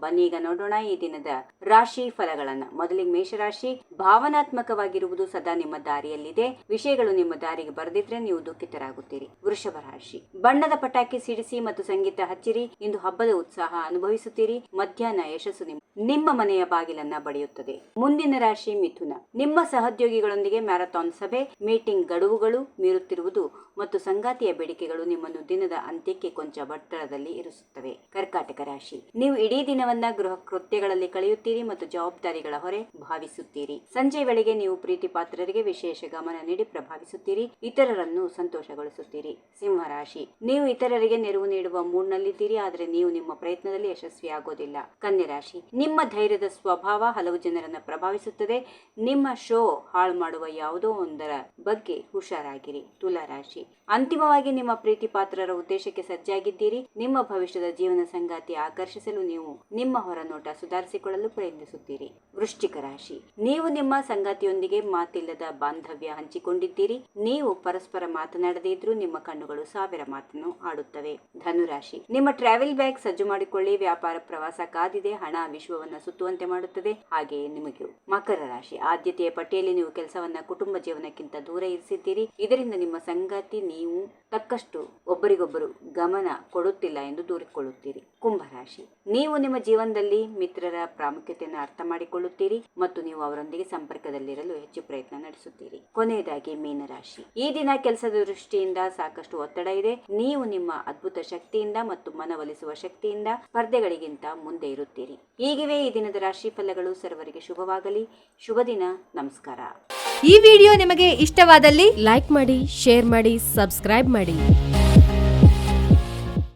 ಬನ್ನಿ ಈಗ ನೋಡೋಣ ಈ ದಿನದ ರಾಶಿ ಫಲಗಳನ್ನ. ಮೊದಲಿಗೆ ಮೇಷರಾಶಿ. ಭಾವನಾತ್ಮಕವಾಗಿರುವುದು ಸದಾ ನಿಮ್ಮ ದಾರಿಯಲ್ಲಿದೆ. ವಿಷಯಗಳು ನಿಮ್ಮ ದಾರಿಗೆ ಬರೆದಿದ್ರೆ ನೀವು ದುಃಖಿತರಾಗುತ್ತೀರಿ. ವೃಷಭ ರಾಶಿ. ಬಣ್ಣದ ಪಟಾಕಿ ಸಿಡಿಸಿ ಮತ್ತು ಸಂಗೀತ ಹಚ್ಚಿರಿ. ಇಂದು ಹಬ್ಬದ ಉತ್ಸಾಹ ಅನುಭವಿಸುತ್ತೀರಿ. ಮಧ್ಯಾಹ್ನ ಯಶಸ್ಸು ನಿಮ್ಮ ಮನೆಯ ಬಾಗಿಲನ್ನ ಬಡಿಯುತ್ತದೆ. ಮುಂದಿನ ರಾಶಿ ಮಿಥುನ. ನಿಮ್ಮ ಸಹೋದ್ಯೋಗಿಗಳೊಂದಿಗೆ ಮ್ಯಾರಥಾನ್ ಸಭೆ, ಮೀಟಿಂಗ್ ಗಡುವುಗಳು ಮೀರುತ್ತಿರುವುದು ಮತ್ತು ಸಂಗಾತಿಯ ಬೇಡಿಕೆಗಳು ನಿಮ್ಮನ್ನು ದಿನದ ಅಂತ್ಯಕ್ಕೆ ಕೊಂಚ ಒತ್ತಡದಲ್ಲಿ ಇರಿಸುತ್ತವೆ. ಕರ್ಕಾಟಕ ರಾಶಿ. ನೀವು ಇಡೀ ದಿನವನ್ನ ಗೃಹ ಕೃತ್ಯಗಳಲ್ಲಿ ಕಳೆಯುತ್ತೀರಿ ಮತ್ತು ಜವಾಬ್ದಾರಿಗಳ ಹೊರೆ ಭಾವಿಸುತ್ತೀರಿ. ಸಂಜೆ ವೇಳೆಗೆ ನೀವು ಪ್ರೀತಿ ಪಾತ್ರರಿಗೆ ವಿಶೇಷ ಗಮನ ನೀಡಿ ಪ್ರಭಾವಿಸುತ್ತೀರಿ. ಇತರರನ್ನು ಸಂತೋಷಗೊಳಿಸುತ್ತೀರಿ. ಸಿಂಹ ರಾಶಿ. ನೀವು ಇತರರಿಗೆ ನೆರವು ನೀಡುವ ಮೂಡ್ನಲ್ಲಿದ್ದೀರಿ, ಆದರೆ ನೀವು ನಿಮ್ಮ ಪ್ರಯತ್ನದಲ್ಲಿ ಯಶಸ್ವಿಯಾಗೋದಿಲ್ಲ. ಕನ್ಯಾ ರಾಶಿ. ನಿಮ್ಮ ಧೈರ್ಯದ ಸ್ವಭಾವ ಹಲವು ಜನರನ್ನು ಪ್ರಭಾವಿಸುತ್ತದೆ. ನಿಮ್ಮ ಶೋ ಹಾಳು ಮಾಡುವ ಯಾವುದೋ ಒಂದರ ಬಗ್ಗೆ ಹುಷಾರಾಗಿರಿ. ತುಲಾ ರಾಶಿ. ಅಂತಿಮವಾಗಿ ನಿಮ್ಮ ಪ್ರೀತಿ ಪಾತ್ರರ ಉದ್ದೇಶಕ್ಕೆ ಸಜ್ಜಾಗಿದ್ದೀರಿ. ನಿಮ್ಮ ಭವಿಷ್ಯದ ಜೀವನ ಸಂಗಾತಿ ಆಕರ್ಷಿಸಲು ನೀವು ನಿಮ್ಮ ಹೊರನೋಟ ಸುಧಾರಿಸಿಕೊಳ್ಳಲು ಪ್ರಯತ್ನಿಸುತ್ತೀರಿ. ವೃಶ್ಚಿಕ ರಾಶಿ. ನೀವು ನಿಮ್ಮ ಸಂಗಾತಿಯೊಂದಿಗೆ ಮಾತಿಲ್ಲದ ಬಾಂಧವ್ಯ ಹಂಚಿಕೊಂಡಿದ್ದೀರಿ. ನೀವು ಪರಸ್ಪರ ಮಾತನಾಡದೇ ಇದ್ರೂ ನಿಮ್ಮ ಕಣ್ಣುಗಳು ಸಾವಿರ ಮಾತನ್ನು ಆಡುತ್ತವೆ. ಧನುರಾಶಿ. ನಿಮ್ಮ ಟ್ರಾವೆಲ್ ಬ್ಯಾಗ್ ಸಜ್ಜು ಮಾಡಿಕೊಳ್ಳಿ. ವ್ಯಾಪಾರ ಪ್ರವಾಸ ಕಾದಿದೆ. ಹಣ ವಿಶ್ವವನ್ನ ಸುತ್ತುವಂತೆ ಮಾಡುತ್ತದೆ. ಹಾಗೆಯೇ ನಿಮಗೂ. ಮಕರ ರಾಶಿ. ಆದ್ಯತೆಯ ಪಟ್ಟಿಯಲ್ಲಿ ನೀವು ಕೆಲಸವನ್ನ ಕುಟುಂಬ ಜೀವನಕ್ಕಿಂತ ದೂರ ಇರಿಸಿದ್ದೀರಿ. ಇದರಿಂದ ನಿಮ್ಮ ಸಂಗಾತಿ ನೀವು ತಕ್ಕಷ್ಟು ಒಬ್ಬರಿಗೊಬ್ಬರು ಗಮನ ಕೊಡುತ್ತಿಲ್ಲ ಎಂದು ದೂರಿಕೊಳ್ಳುತ್ತೀರಿ. ಕುಂಭರಾಶಿ. ನೀವು ನಿಮ್ಮ ಜೀವನದಲ್ಲಿ ಮಿತ್ರರ ಪ್ರಾಮುಖ್ಯತೆಯನ್ನು ಅರ್ಥ ಮಾಡಿಕೊಳ್ಳುತ್ತೀರಿ ಮತ್ತು ನೀವು ಅವರೊಂದಿಗೆ ಸಂಪರ್ಕದಲ್ಲಿರಲು ಹೆಚ್ಚು ಪ್ರಯತ್ನ ನಡೆಸುತ್ತೀರಿ. ಕೊನೆಯದಾಗಿ ಮೀನರಾಶಿ. ಈ ದಿನ ಕೆಲಸದ ದೃಷ್ಟಿಯಿಂದ ಸಾಕಷ್ಟು ಒತ್ತಡ ಇದೆ. ನೀವು ನಿಮ್ಮ ಅದ್ಭುತ ಶಕ್ತಿಯಿಂದ ಮತ್ತು ಮನವೊಲಿಸುವ ಶಕ್ತಿಯಿಂದ ಸ್ಪರ್ಧೆಗಳಿಗಿಂತ ಮುಂದೆ ಇರುತ್ತೀರಿ. ಹೀಗಿವೆ ಈ ದಿನದ ರಾಶಿ ಫಲಗಳು. ಸರ್ವರಿಗೆ ಶುಭವಾಗಲಿ. ಶುಭ ದಿನ. ನಮಸ್ಕಾರ. ಈ ವಿಡಿಯೋ ನಿಮಗೆ ಇಷ್ಟವಾದಲ್ಲಿ ಲೈಕ್ ಮಾಡಿ, ಶೇರ್ ಮಾಡಿ, ಸಬ್ಸ್ಕ್ರೈಬ್ ಮಾಡಿ.